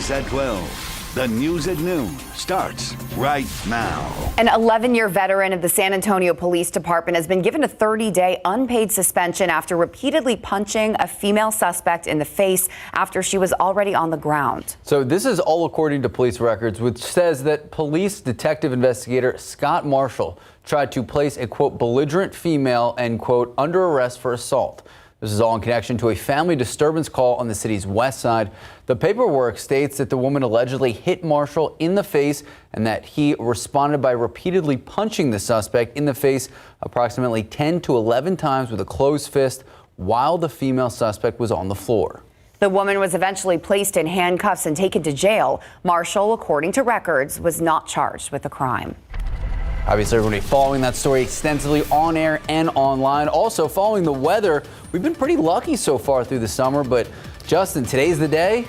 KSAT12. The news at noon starts right now. An 11-year veteran of the San Antonio Police Department has been given a 30-day unpaid suspension after repeatedly punching a female suspect in the face after she was already on the ground. So this is all according to police records, which says that police detective investigator Scott Marshall tried to place a, quote, belligerent female, end quote, under arrest for assault. This is all in connection to a family disturbance call on the city's west side. The paperwork states that the woman allegedly hit Marshall in the face and that he responded by repeatedly punching the suspect in the face approximately 10 to 11 times with a closed fist while the female suspect was on the floor. The woman was eventually placed in handcuffs and taken to jail. Marshall, according to records, was not charged with the crime. Obviously, everybody following that story extensively on air and online. Also, following the weather, we've been pretty lucky so far through the summer. But Justin, today's the day.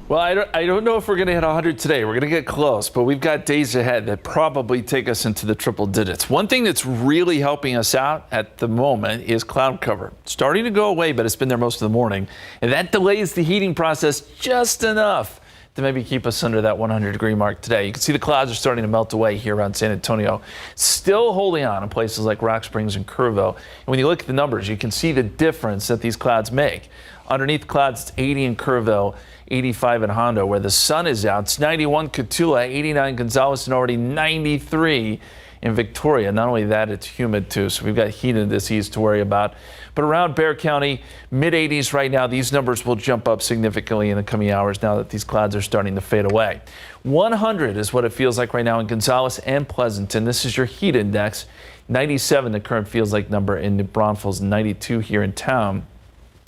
Well, I don't know if we're going to hit 100 today. We're going to get close, but we've got days ahead that probably take us into the triple digits. One thing that's really helping us out at the moment is cloud cover. It's starting to go away, but it's been there most of the morning. And that delays the heating process just enough to maybe keep us under that 100-degree mark today. You can see the clouds are starting to melt away here around San Antonio. Still holding on in places like Rock Springs and Kerrville. And when you look at the numbers, you can see the difference that these clouds make. Underneath the clouds, it's 80 in Kerrville, 85 in Hondo. Where the sun is out, it's 91 Cotulla, 89 Gonzales, and already 93 in Victoria. Not only that, it's humid too, so we've got heat indices to worry about. But around Bexar County, mid-80s right now. These numbers will jump up significantly in the coming hours now that these clouds are starting to fade away. 100 is what it feels like right now in Gonzales and Pleasanton. This is your heat index. 97, the current feels like number in New Braunfels, 92 here in town.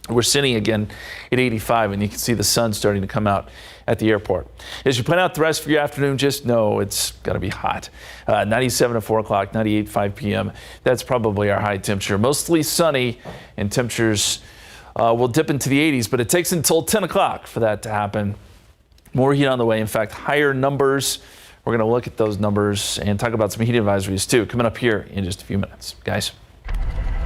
We're sitting again at 85, and you can see the sun starting to come out at the airport. As you plan out the rest of your afternoon, just know it's going to be hot. 97 at 4 o'clock, 98 5 p.m. That's probably our high temperature. Mostly sunny, and temperatures will dip into the 80s, but it takes until 10 o'clock for that to happen. More heat on the way. In fact, higher numbers. We're going to look at those numbers and talk about some heat advisories, too, coming up here in just a few minutes. Guys.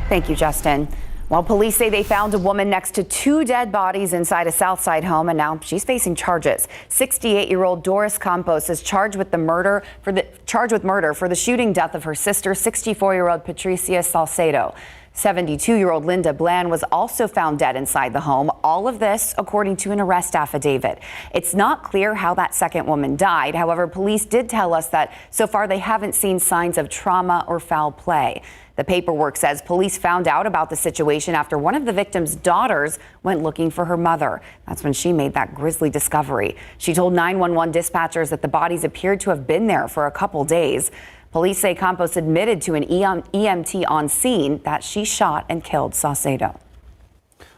Thank you, Justin. Well, police say they found a woman next to two dead bodies inside a Southside home, and now she's facing charges. 68-year-old Doris Campos is charged with murder for the shooting death of her sister, 64-year-old Patricia Salcedo. 72-year-old Linda Bland was also found dead inside the home. All of this, according to an arrest affidavit. It's not clear how that second woman died. However, police did tell us that so far they haven't seen signs of trauma or foul play. The paperwork says police found out about the situation after one of the victim's daughters went looking for her mother. That's when she made that grisly discovery. She told 911 dispatchers that the bodies appeared to have been there for a couple days. Police say Campos admitted to an EMT on scene that she shot and killed Saucedo.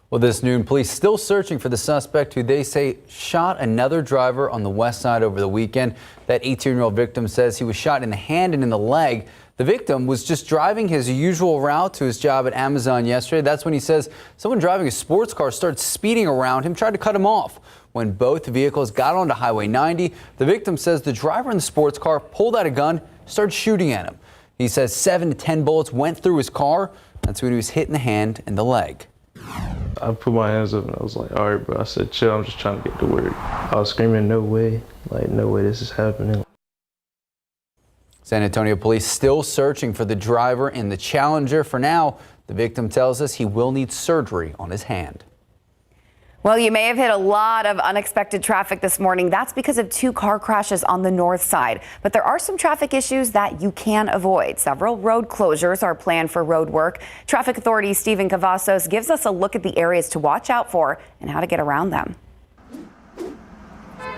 Well, this noon, police still searching for the suspect who they say shot another driver on the west side over the weekend. That 18-year-old victim says he was shot in the hand and in the leg. The victim was just driving his usual route to his job at Amazon yesterday. That's when he says someone driving a sports car started speeding around him, tried to cut him off. When both vehicles got onto Highway 90, the victim says the driver in the sports car pulled out a gun, started shooting at him. He says 7 to 10 bullets went through his car. That's when he was hit in the hand and the leg. I put my hands up and I was like, all right, bro. I said, chill, I'm just trying to get to work. I was screaming, no way, like, no way this is happening. San Antonio police still searching for the driver in the Challenger. For now, the victim tells us he will need surgery on his hand. Well, you may have hit a lot of unexpected traffic this morning. That's because of two car crashes on the north side. But there are some traffic issues that you can avoid. Several road closures are planned for road work. Traffic Authority Stephen Cavazos gives us a look at the areas to watch out for and how to get around them.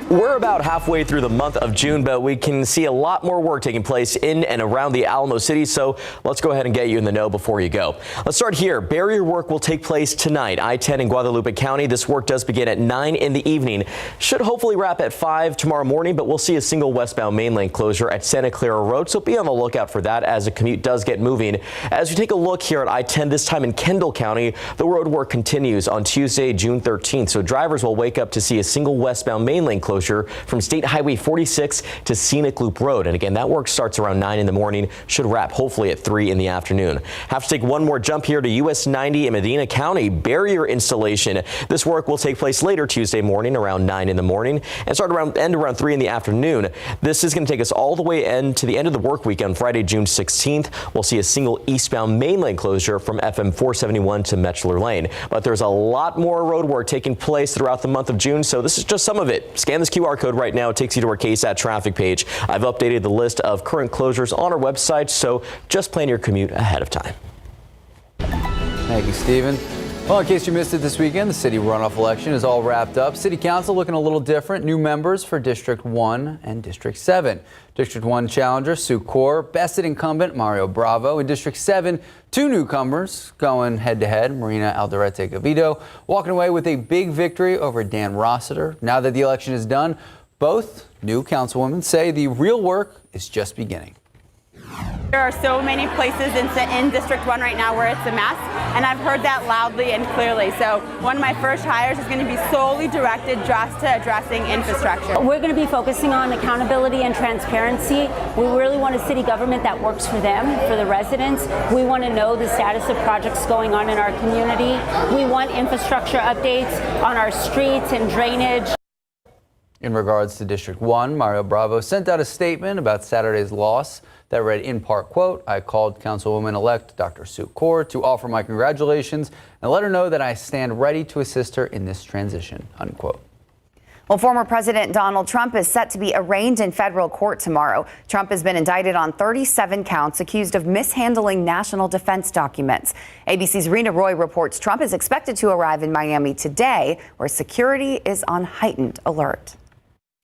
We're about halfway through the month of June, but we can see a lot more work taking place in and around the Alamo City, so let's go ahead and get you in the know before you go. Let's start here. Barrier work will take place tonight. I-10 in Guadalupe County. This work does begin at 9 in the evening. Should hopefully wrap at 5 tomorrow morning, but we'll see a single westbound main lane closure at Santa Clara Road, so be on the lookout for that as the commute does get moving. As we take a look here at I-10, this time in Kendall County, the road work continues on Tuesday, June 13th, so drivers will wake up to see a single westbound main lane closure closure from State Highway 46 to Scenic Loop Road. And again, that work starts around 9 in the morning, should wrap hopefully at 3 in the afternoon. Have to take one more jump here to US 90 in Medina County. Barrier installation. This work will take place later Tuesday morning around 9 in the morning and end around 3 in the afternoon. This is going to take us all the way to the end of the work week on Friday, June 16th. We'll see a single eastbound main lane closure from FM 471 to Metchler Lane. But there's a lot more road work taking place throughout the month of June, so this is just some of it. Scan this QR code right now. It takes you to our KSAT traffic page. I've updated the list of current closures on our website, so just plan your commute ahead of time. Thank you, Stephen. Well, in case you missed it this weekend, the city runoff election is all wrapped up. City Council looking a little different. New members for District 1 and District 7. District 1 challenger Sue Corr, bested incumbent Mario Bravo. In District 7, 2 newcomers going head-to-head. Marina Alderete-Gavito walking away with a big victory over Dan Rossiter. Now that the election is done, both new councilwomen say the real work is just beginning. There are so many places in District 1 right now where it's a mess, and I've heard that loudly and clearly. So one of my first hires is going to be solely directed just to addressing infrastructure. We're going to be focusing on accountability and transparency. We really want a city government that works for them, for the residents. We want to know the status of projects going on in our community. We want infrastructure updates on our streets and drainage. In regards to District 1, Mario Bravo sent out a statement about Saturday's loss that read in part, quote, "I called Councilwoman-elect Dr. Sue Corr to offer my congratulations and let her know that I stand ready to assist her in this transition," unquote. Well, former President Donald Trump is set to be arraigned in federal court tomorrow. Trump has been indicted on 37 counts, accused of mishandling national defense documents. ABC's Rena Roy reports Trump is expected to arrive in Miami today, where security is on heightened alert.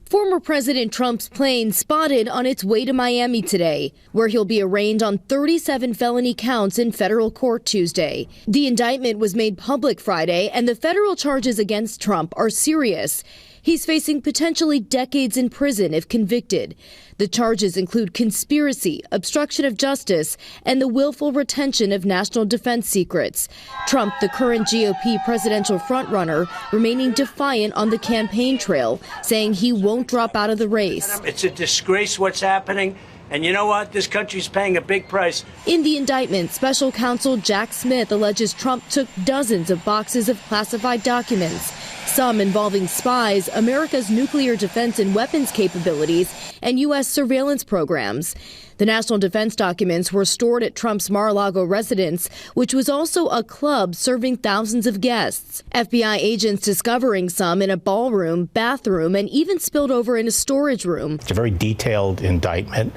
Former President Trump's plane spotted on its way to Miami today, where he'll be arraigned on 37 felony counts in federal court Tuesday. The indictment was made public Friday, and the federal charges against Trump are serious. He's facing potentially decades in prison if convicted. The charges include conspiracy, obstruction of justice, and the willful retention of national defense secrets. Trump, the current GOP presidential frontrunner, remaining defiant on the campaign trail, saying he won't drop out of the race. It's a disgrace what's happening. And you know what? This country's paying a big price. In the indictment, special counsel Jack Smith alleges Trump took dozens of boxes of classified documents, some involving spies, America's nuclear defense and weapons capabilities, and U.S. surveillance programs. The national defense documents were stored at Trump's Mar-a-Lago residence, which was also a club serving thousands of guests. FBI agents discovering some in a ballroom, bathroom, and even spilled over in a storage room. It's a very detailed indictment,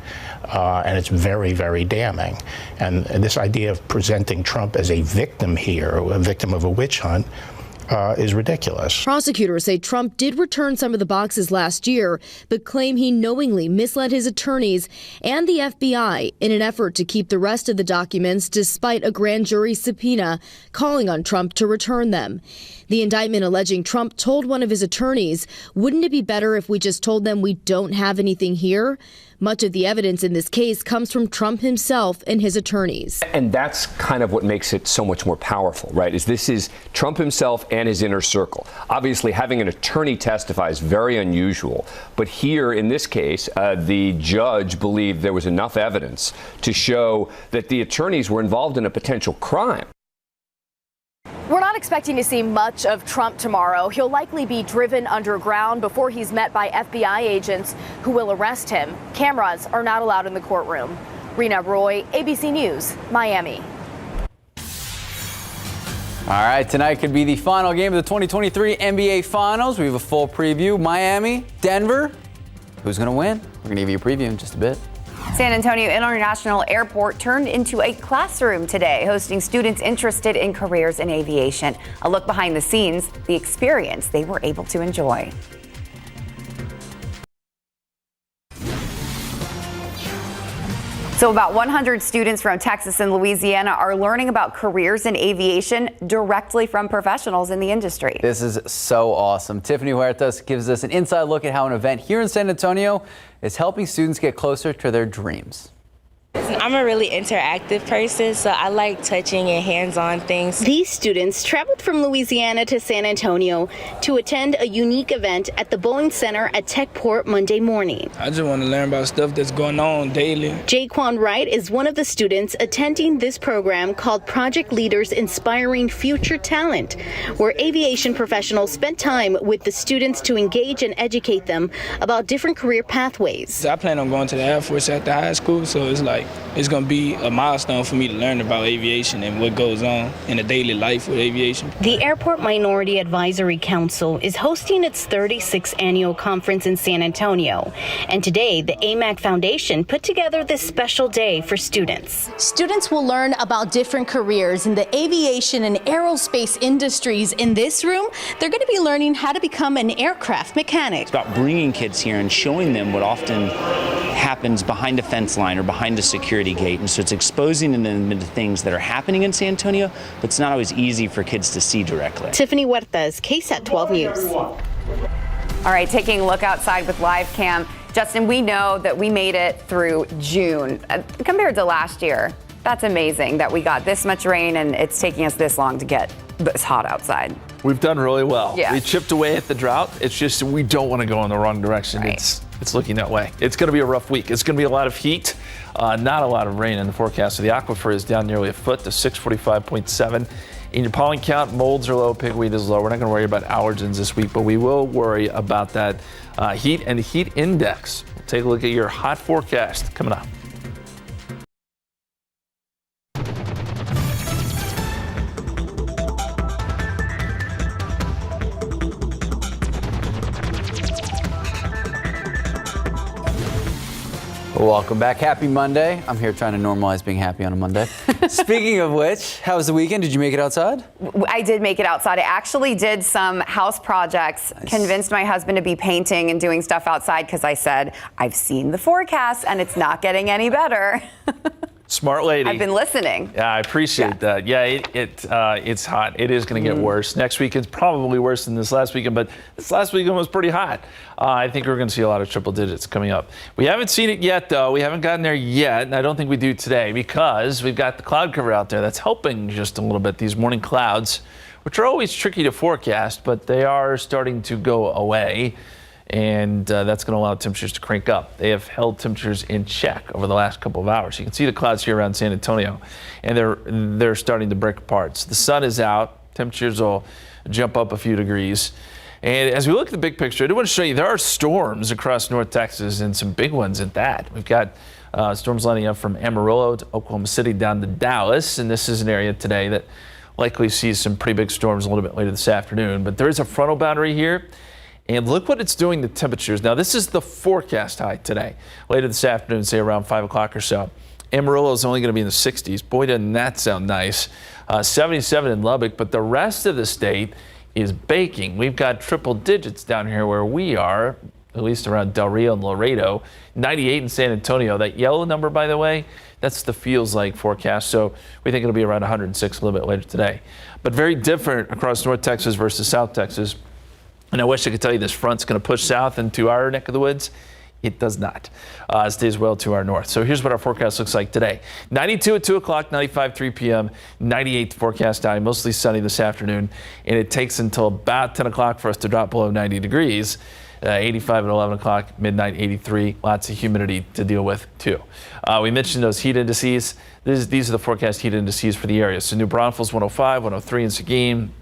and it's very, very damning. And this idea of presenting Trump as a victim here, a victim of a witch hunt, is ridiculous. Prosecutors say Trump did return some of the boxes last year, but claim he knowingly misled his attorneys and the FBI in an effort to keep the rest of the documents despite a grand jury subpoena calling on Trump to return them. The indictment alleging Trump told one of his attorneys, "Wouldn't it be better if we just told them we don't have anything here?" Much of the evidence in this case comes from Trump himself and his attorneys. And that's kind of what makes it so much more powerful, right? This is Trump himself and his inner circle. Obviously, having an attorney testify is very unusual. But here, in this case, the judge believed there was enough evidence to show that the attorneys were involved in a potential crime. We're not expecting to see much of Trump tomorrow. He'll likely be driven underground before he's met by FBI agents who will arrest him. Cameras are not allowed in the courtroom. Rena Roy, ABC News, Miami. All right, tonight could be the final game of the 2023 NBA Finals. We have a full preview. Miami, Denver. Who's going to win? We're going to give you a preview in just a bit. San Antonio International Airport turned into a classroom today, hosting students interested in careers in aviation. A look behind the scenes, the experience they were able to enjoy. So about 100 students from Texas and Louisiana are learning about careers in aviation directly from professionals in the industry. This is so awesome. Tiffany Huertas gives us an inside look at how an event here in San Antonio is helping students get closer to their dreams. I'm a really interactive person, so I like touching and hands-on things. These students traveled from Louisiana to San Antonio to attend a unique event at the Boeing Center at Techport Monday morning. I just want to learn about stuff that's going on daily. Jaquan Wright is one of the students attending this program called Project Leaders Inspiring Future Talent, where aviation professionals spent time with the students to engage and educate them about different career pathways. I plan on going to the Air Force after high school, so it's going to be a milestone for me to learn about aviation and what goes on in a daily life with aviation. The Airport Minority Advisory Council is hosting its 36th annual conference in San Antonio. And today, the AMAC Foundation put together this special day for students. Students will learn about different careers in the aviation and aerospace industries. In this room, they're going to be learning how to become an aircraft mechanic. It's about bringing kids here and showing them what often happens behind a fence line or behind a security gate. And so it's exposing them into things that are happening in San Antonio, but it's not always easy for kids to see directly. Tiffany Huertas, KSAT12 News. All right, taking a look outside with live cam. Justin, we know that we made it through June compared to last year. That's amazing that we got this much rain and it's taking us this long to get this hot outside. We've done really well. Yeah. We chipped away at the drought. It's just we don't want to go in the wrong direction. Right. It's looking that way. It's going to be a rough week. It's going to be a lot of heat, not a lot of rain in the forecast. So the aquifer is down nearly a foot to 645.7. In your pollen count, molds are low, pigweed is low. We're not going to worry about allergens this week, but we will worry about that heat and the heat index. We'll take a look at your hot forecast coming up. Welcome back. Happy Monday. I'm here trying to normalize being happy on a Monday. Speaking of which, how was the weekend? Did you make it outside? I did make it outside. I actually did some house projects, convinced my husband to be painting and doing stuff outside because I said, I've seen the forecast and it's not getting any better. Smart lady. I've been listening. Yeah, I appreciate that. Yeah, it's hot. It is going to get worse. Next weekend's probably worse than this last weekend, but this last weekend was pretty hot. I think we're going to see a lot of triple digits coming up. We haven't seen it yet, though. We haven't gotten there yet, and I don't think we do today because we've got the cloud cover out there that's helping just a little bit. These morning clouds, which are always tricky to forecast, but they are starting to go away. And that's going to allow temperatures to crank up. They have held temperatures in check over the last couple of hours. You can see the clouds here around San Antonio, and they're starting to break apart. So the sun is out. Temperatures will jump up a few degrees. And as we look at the big picture, I do want to show you there are storms across North Texas and some big ones at that. We've got storms lining up from Amarillo to Oklahoma City down to Dallas. And this is an area today that likely sees some pretty big storms a little bit later this afternoon. But there is a frontal boundary here. And look what it's doing to temperatures. Now, this is the forecast high today. Later this afternoon, say around 5 o'clock or so. Amarillo is only going to be in the 60s. Boy, doesn't that sound nice. 77 in Lubbock, but the rest of the state is baking. We've got triple digits down here where we are, at least around Del Rio and Laredo. 98 in San Antonio. That yellow number, by the way, that's the feels like forecast. So we think it'll be around 106 a little bit later today. But very different across North Texas versus South Texas. And I wish I could tell you this front's going to push south into our neck of the woods. It does not. It stays well to our north. So here's what our forecast looks like today. 92 at 2 o'clock, 95 3 p.m., 98 forecast high, mostly sunny this afternoon. And it takes until about 10 o'clock for us to drop below 90 degrees. 85 at 11 o'clock, midnight 83. Lots of humidity to deal with, too. We mentioned those heat indices. These are the forecast heat indices for the area. So New Braunfels 105, 103 in Seguin,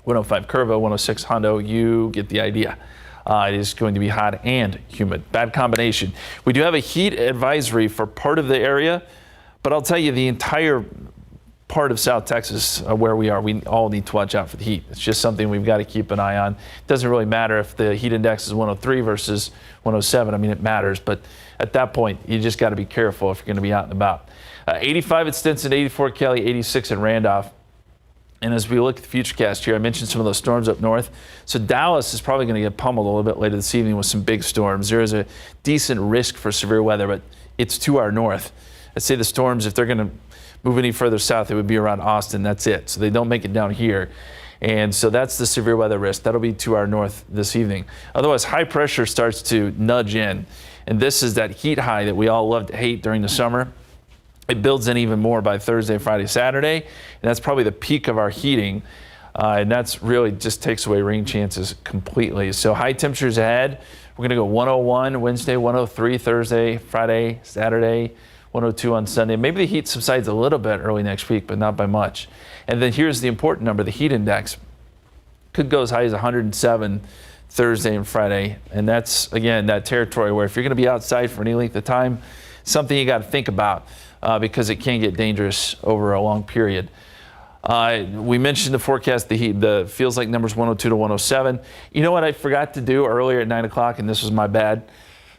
105 Curva, 106 Hondo. You get the idea. It is going to be hot and humid. Bad combination. We do have a heat advisory for part of the area, but I'll tell you the entire part of South Texas where we are, we all need to watch out for the heat. It's just something we've got to keep an eye on. It doesn't really matter if the heat index is 103 versus 107. I mean, it matters, but at that point, you just got to be careful if you're going to be out and about. 85 at Stinson, 84 Kelly, 86 at Randolph. And as we look at the futurecast here, I mentioned some of those storms up north. So Dallas is probably going to get pummeled a little bit later this evening with some big storms. There is a decent risk for severe weather, but it's to our north. I'd say the storms, if they're going to move any further south, it would be around Austin. That's it. So they don't make it down here. And so that's the severe weather risk. That'll be to our north this evening. Otherwise, high pressure starts to nudge in. And this is that heat high that we all love to hate during the summer. It builds in even more by Thursday, Friday, Saturday, and that's probably the peak of our heating. And that's really just takes away rain chances completely. So high temperatures ahead. We're going to go 101 Wednesday, 103 Thursday, Friday, Saturday, 102 on Sunday. Maybe the heat subsides a little bit early next week, but not by much. And then here's the important number, the heat index. Could go as high as 107 Thursday and Friday. And that's, again, that territory where if you're going to be outside for any length of time, something you got to think about because it can get dangerous over a long period. We mentioned the forecast, the heat, the feels like numbers 102 to 107. You know what I forgot to do earlier at 9 o'clock, and this was my bad?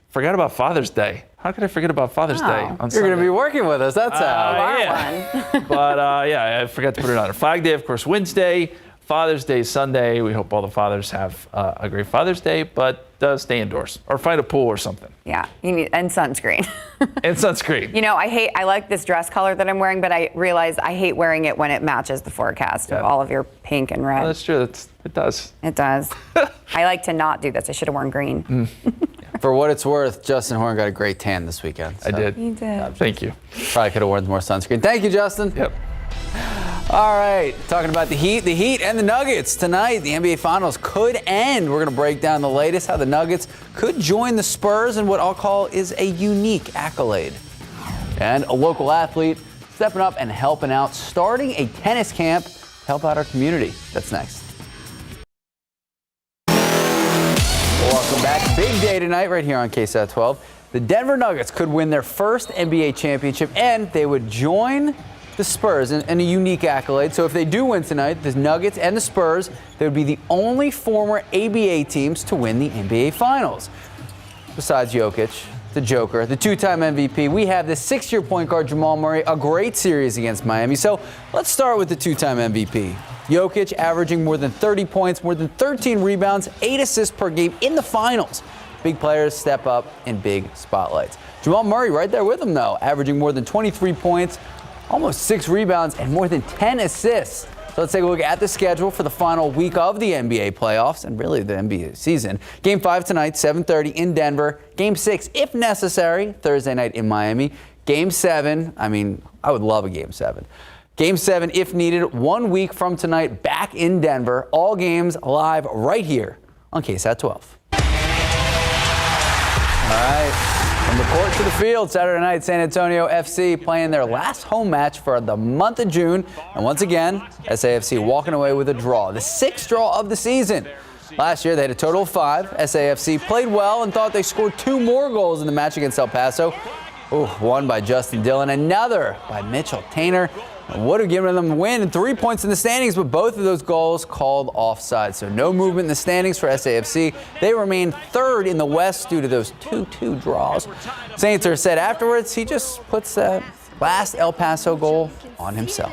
Forgot about Father's Day. How could I forget about Father's Day on Sunday? You're going to be working with us, that's how. Yeah. But yeah, I forgot to put it on. Flag Day, of course, Wednesday. Father's Day, Sunday. We hope all the fathers have a great Father's Day, but stay indoors or find a pool or something. Yeah, you need, and sunscreen. And sunscreen. You know, I like this dress color that I'm wearing, but I realize I hate wearing it when it matches the forecast of all of your pink and red. Oh, that's true. It does. It does. I like to not do this. I should have worn green. For what it's worth, Justin Horn got a great tan this weekend. So. I did. You did. Thank you. Probably could have worn more sunscreen. Thank you, Justin. Yep. All right, talking about the Heat and the Nuggets. Tonight, the NBA Finals could end. We're going to break down the latest, how the Nuggets could join the Spurs in what I'll call is a unique accolade. And a local athlete stepping up and helping out, starting a tennis camp to help out our community. That's next. Welcome back. Big day tonight right here on KSAT12. The Denver Nuggets could win their first NBA championship, and they would join the Spurs in a unique accolade. So if they do win tonight, the Nuggets and the Spurs, they would be the only former ABA teams to win the NBA Finals. Besides Jokic, the Joker, the two-time MVP, we have the 6-year point guard Jamal Murray, a great series against Miami. So let's start with the two-time MVP. Jokic averaging more than 30 points, more than 13 rebounds, 8 assists per game in the finals. Big players step up in big spotlights. Jamal Murray right there with him, though, averaging more than 23 points, almost 6 rebounds, and more than 10 assists. So let's take a look at the schedule for the final week of the NBA playoffs and really the NBA season. Game 5 tonight, 7:30 in Denver. Game 6, if necessary, Thursday night in Miami. Game 7, I would love a Game 7. Game 7, if needed, 1 week from tonight, back in Denver. All games live right here on KSAT12. All right. From the court to the field, Saturday night, San Antonio FC playing their last home match for the month of June. And once again, SAFC walking away with a draw, the 6th draw of the season. Last year, they had a total of 5. SAFC played well and thought they scored 2 more goals in the match against El Paso. One by Justin Dillon, another by Mitchell Tainer. Would have given them the win and 3 points in the standings, but both of those goals called offside. So no movement in the standings for SAFC. They remain 3rd in the West due to those 2-2 draws. Sainter said afterwards he just puts that last El Paso goal on himself.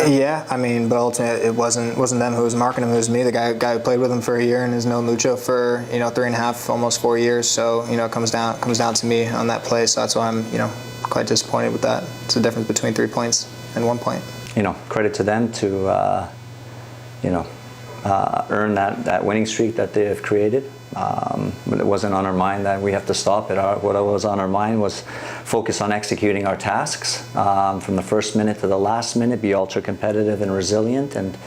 Yeah, but ultimately it wasn't them who was marking him, it was me, the guy who played with him for a year and is no mucho for 3.5, almost 4 years. So it comes down to me on that play. So that's why I'm quite disappointed with that. It's the difference between 3 points and 1 point. Credit to them to earn that winning streak that they have created. But it wasn't on our mind that we have to stop it. What was on our mind was focus on executing our tasks from the first minute to the last minute, be ultra competitive and resilient. And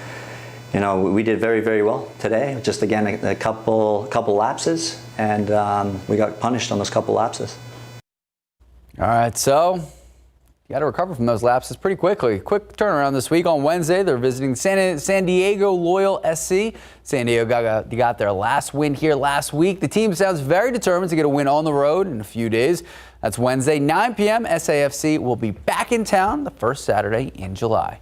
we did very, very well today. Just again a couple lapses, and we got punished on those couple lapses. All right, so you got to recover from those lapses pretty quickly. Quick turnaround this week. On Wednesday, they're visiting San Diego Loyal SC. San Diego got their last win here last week. The team sounds very determined to get a win on the road in a few days. That's Wednesday, 9 p.m. SAFC will be back in town the first Saturday in July.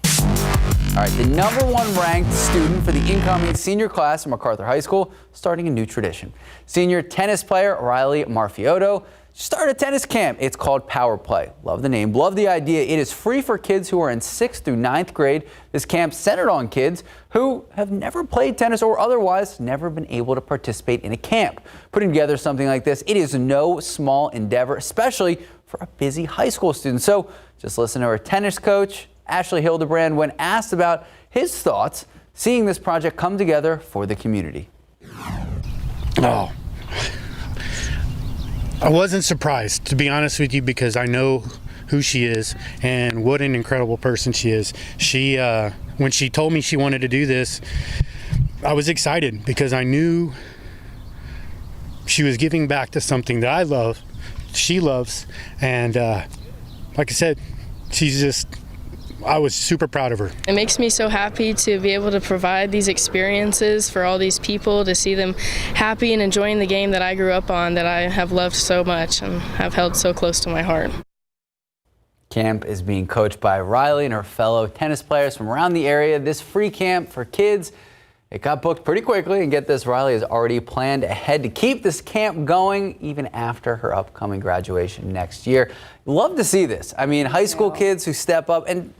All right, the #1 ranked student for the incoming senior class at MacArthur High School, starting a new tradition. Senior tennis player Riley Marfiotto started a tennis camp. It's called Power Play. Love the name, love the idea. It is free for kids who are in 6th through 9th grade. This camp's centered on kids who have never played tennis or otherwise never been able to participate in a camp. Putting together something like this, it is no small endeavor, especially for a busy high school student. So just listen to our tennis coach, Ashley Hildebrand, when asked about his thoughts seeing this project come together for the community. I wasn't surprised, to be honest with you, because I know who she is and what an incredible person she is. She, when she told me she wanted to do this, I was excited because I knew she was giving back to something that I love, she loves, and like I said, I was super proud of her. It makes me so happy to be able to provide these experiences for all these people, to see them happy and enjoying the game that I grew up on, that I have loved so much and have held so close to my heart. Camp is being coached by Riley and her fellow tennis players from around the area. This free camp for kids, it got booked pretty quickly, and get this, Riley has already planned ahead to keep this camp going even after her upcoming graduation next year. Love to see this. I mean, high school kids who step up, and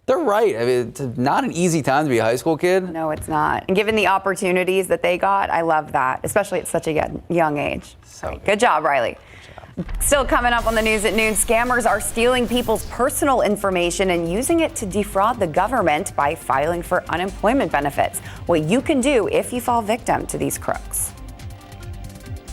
they're right. I mean, it's not an easy time to be a high school kid. No, it's not. And given the opportunities that they got, I love that, especially at such a young age. So good job, Riley. Still coming up on the news at noon, scammers are stealing people's personal information and using it to defraud the government by filing for unemployment benefits. What you can do if you fall victim to these crooks.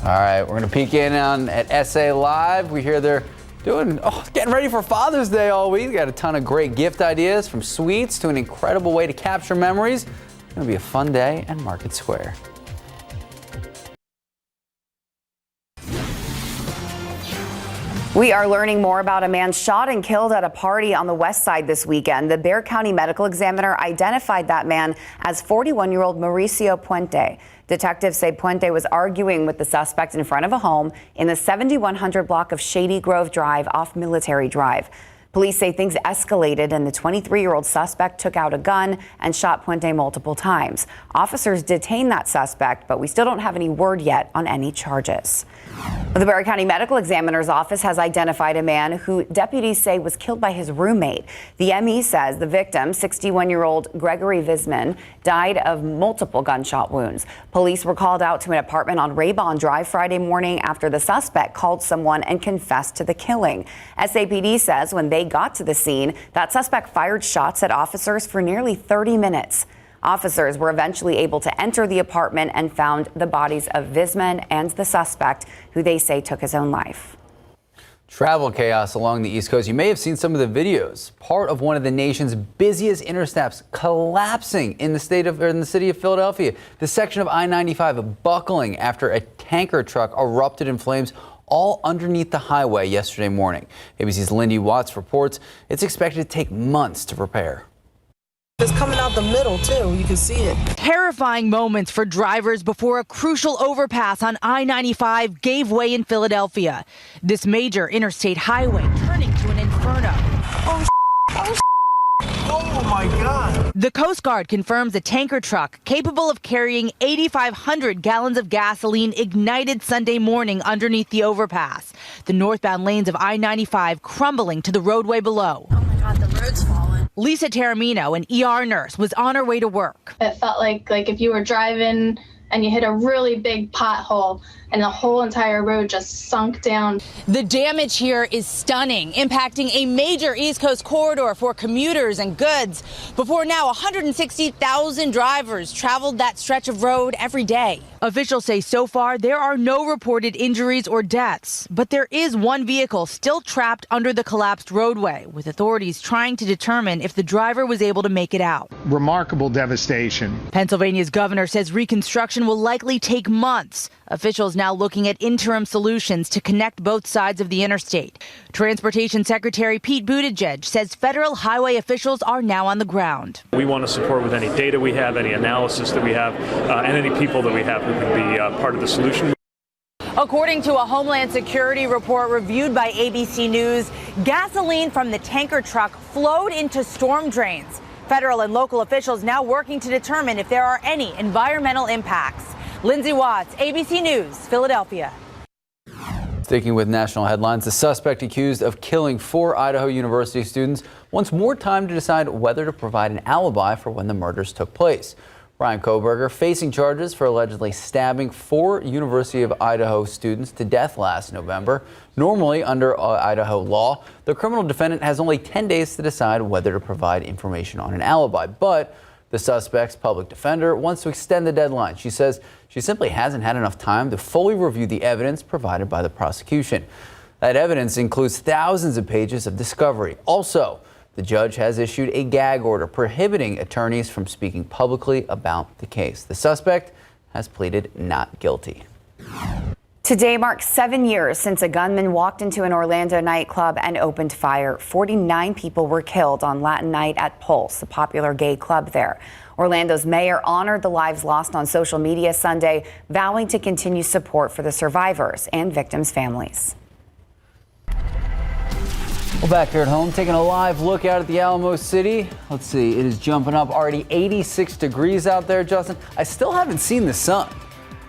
All right, we're going to peek in at SA Live. We hear they're getting ready for Father's Day all week. Got a ton of great gift ideas, from sweets to an incredible way to capture memories. It's going to be a fun day at Market Square. We are learning more about a man shot and killed at a party on the west side this weekend. The Bexar County Medical Examiner identified that man as 41-year-old Mauricio Puente. Detectives say Puente was arguing with the suspect in front of a home in the 7100 block of Shady Grove Drive off Military Drive. Police say things escalated and the 23-year-old suspect took out a gun and shot Puente multiple times. Officers detained that suspect, but we still don't have any word yet on any charges. The Bexar County Medical Examiner's office has identified a man who deputies say was killed by his roommate. The ME says the victim, 61-year-old Gregory Visman, died of multiple gunshot wounds. Police were called out to an apartment on Raybon Drive Friday morning after the suspect called someone and confessed to the killing. SAPD says when they got to the scene, that suspect fired shots at officers for nearly 30 minutes. Officers were eventually able to enter the apartment and found the bodies of Visman and the suspect, who they say took his own life. Travel chaos along the East Coast. You may have seen some of the videos. Part of one of the nation's busiest interstates collapsing in the city of Philadelphia. The section of I-95 buckling after a tanker truck erupted in flames all underneath the highway yesterday morning. ABC's Lindy Watts reports it's expected to take months to repair. It's coming out the middle, too. You can see it. Terrifying moments for drivers before a crucial overpass on I-95 gave way in Philadelphia. This major interstate highway turning to an inferno. Oh my God. The Coast Guard confirms a tanker truck capable of carrying 8,500 gallons of gasoline ignited Sunday morning underneath the overpass. The northbound lanes of I-95 crumbling to the roadway below. Oh my God, the road's falling. Lisa Taramino, an ER nurse, was on her way to work. It felt like if you were driving and you hit a really big pothole and the whole entire road just sunk down. The damage here is stunning, impacting a major East Coast corridor for commuters and goods. Before now, 160,000 drivers traveled that stretch of road every day. Officials say so far there are no reported injuries or deaths, but there is one vehicle still trapped under the collapsed roadway, with authorities trying to determine if the driver was able to make it out. Remarkable devastation. Pennsylvania's governor says reconstruction will likely take months. Officials now looking at interim solutions to connect both sides of the interstate. Transportation Secretary Pete Buttigieg says federal highway officials are now on the ground. We want to support with any data we have, any analysis that we have, and any people that we have who can be part of the solution. According to a Homeland Security report reviewed by ABC News, gasoline from the tanker truck flowed into storm drains. Federal and local officials now working to determine if there are any environmental impacts. Lindsay Watts, ABC News, Philadelphia. Sticking with national headlines, the suspect accused of killing 4 Idaho University students wants more time to decide whether to provide an alibi for when the murders took place. Ryan Koberger facing charges for allegedly stabbing 4 University of Idaho students to death last November. Normally, under Idaho law, the criminal defendant has only 10 days to decide whether to provide information on an alibi. But the suspect's public defender wants to extend the deadline. She says she simply hasn't had enough time to fully review the evidence provided by the prosecution. That evidence includes thousands of pages of discovery. Also, the judge has issued a gag order prohibiting attorneys from speaking publicly about the case. The suspect has pleaded not guilty. Today marks 7 years since a gunman walked into an Orlando nightclub and opened fire. 49 people were killed on Latin Night at Pulse, a popular gay club there. Orlando's mayor honored the lives lost on social media Sunday, vowing to continue support for the survivors and victims' families. Well, back here at home, taking a live look out at the Alamo City. Let's see, it is jumping up, already 86 degrees out there, Justin. I still haven't seen the sun.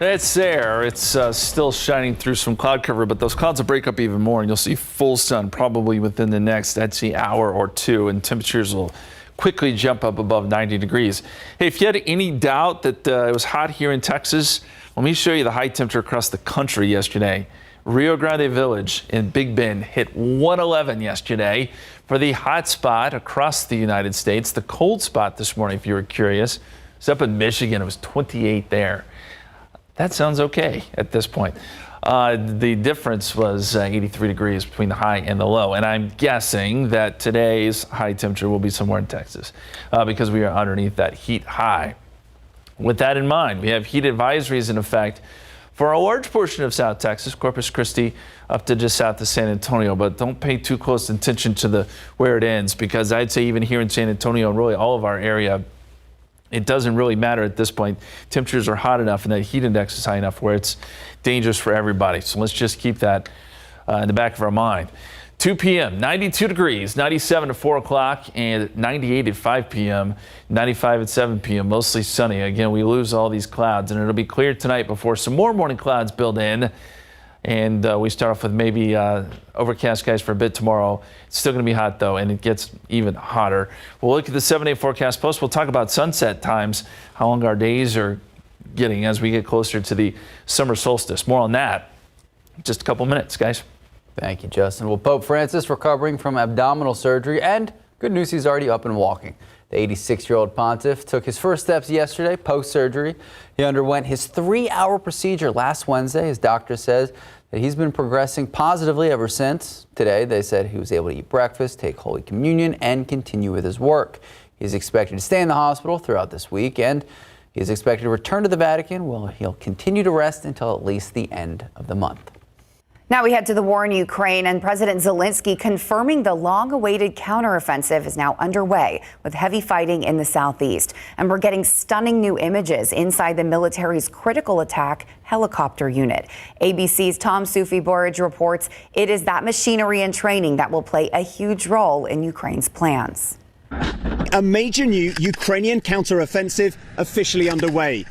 It's there. It's still shining through some cloud cover, but those clouds will break up even more, and you'll see full sun probably within the next, I'd say, hour or two, and temperatures will quickly jump up above 90 degrees. Hey, if you had any doubt that it was hot here in Texas, let me show you the high temperature across the country yesterday. Rio Grande Village in Big Bend hit 111 yesterday for the hot spot across the United States. The cold spot this morning, if you were curious, is up in Michigan. It was 28 there. That sounds okay at this point. The difference was 83 degrees between the high and the low. And I'm guessing that today's high temperature will be somewhere in Texas because we are underneath that heat high. With that in mind, we have heat advisories in effect for a large portion of South Texas, Corpus Christi up to just south of San Antonio. But don't pay too close attention to where it ends, because I'd say even here in San Antonio and really all of our area, it doesn't really matter at this point. Temperatures are hot enough and that heat index is high enough where it's dangerous for everybody. So let's just keep that in the back of our mind. 2 p.m., 92 degrees, 97 at 4 o'clock, and 98 at 5 p.m., 95 at 7 p.m., mostly sunny. Again, we lose all these clouds, and it'll be clear tonight before some more morning clouds build in. And we start off with maybe overcast skies for a bit tomorrow. It's still going to be hot, though, and it gets even hotter. We'll look at the 7-day forecast post. We'll talk about sunset times, how long our days are getting as we get closer to the summer solstice. More on that in just a couple minutes, guys. Thank you, Justin. Well, Pope Francis recovering from abdominal surgery, and good news, he's already up and walking. The 86-year-old pontiff took his first steps yesterday post-surgery. He underwent his 3-hour procedure last Wednesday. His doctor says that he's been progressing positively ever since. Today, they said he was able to eat breakfast, take Holy Communion, and continue with his work. He's expected to stay in the hospital throughout this week, and he is expected to return to the Vatican. Well, he'll continue to rest until at least the end of the month. Now we head to the war in Ukraine, and President Zelensky confirming the long-awaited counteroffensive is now underway with heavy fighting in the southeast. And we're getting stunning new images inside the military's critical attack helicopter unit. ABC's Tom Sufi-Borage reports it is that machinery and training that will play a huge role in Ukraine's plans. A major new Ukrainian counteroffensive officially underway,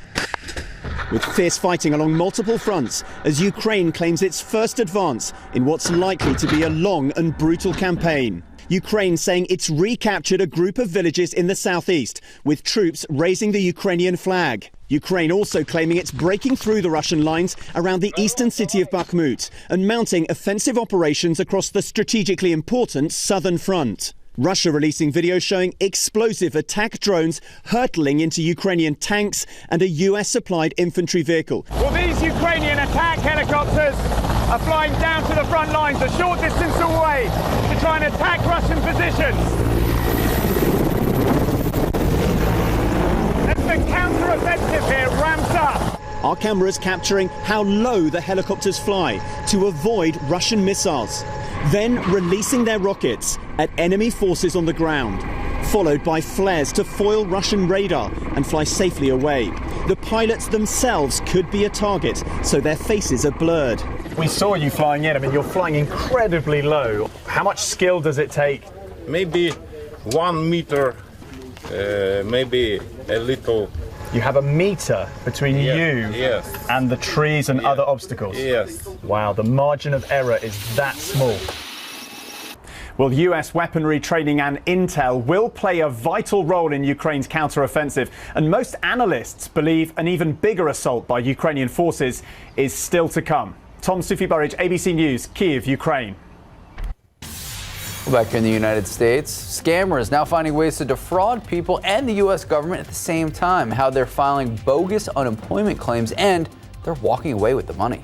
with fierce fighting along multiple fronts as Ukraine claims its first advance in what's likely to be a long and brutal campaign. Ukraine saying it's recaptured a group of villages in the southeast, with troops raising the Ukrainian flag. Ukraine also claiming it's breaking through the Russian lines around the eastern city of Bakhmut and mounting offensive operations across the strategically important southern front. Russia releasing videos showing explosive attack drones hurtling into Ukrainian tanks and a US-supplied infantry vehicle. Well, these Ukrainian attack helicopters are flying down to the front lines a short distance away to try and attack Russian positions. As the counter-offensive here ramps up. Our cameras capturing how low the helicopters fly to avoid Russian missiles, then releasing their rockets at enemy forces on the ground, followed by flares to foil Russian radar and fly safely away. The pilots themselves could be a target, so their faces are blurred. We saw you flying in. I mean, you're flying incredibly low. How much skill does it take? Maybe 1 meter, maybe a little. You have a meter between you and the trees and other obstacles? Yes. Wow, the margin of error is that small. Well, US weaponry training and intel will play a vital role in Ukraine's counteroffensive, and most analysts believe an even bigger assault by Ukrainian forces is still to come. Tom Sufi-Borage, ABC News, Kyiv, Ukraine. Back in the United States, scammers now finding ways to defraud people and the U.S. government at the same time. How they're filing bogus unemployment claims and they're walking away with the money.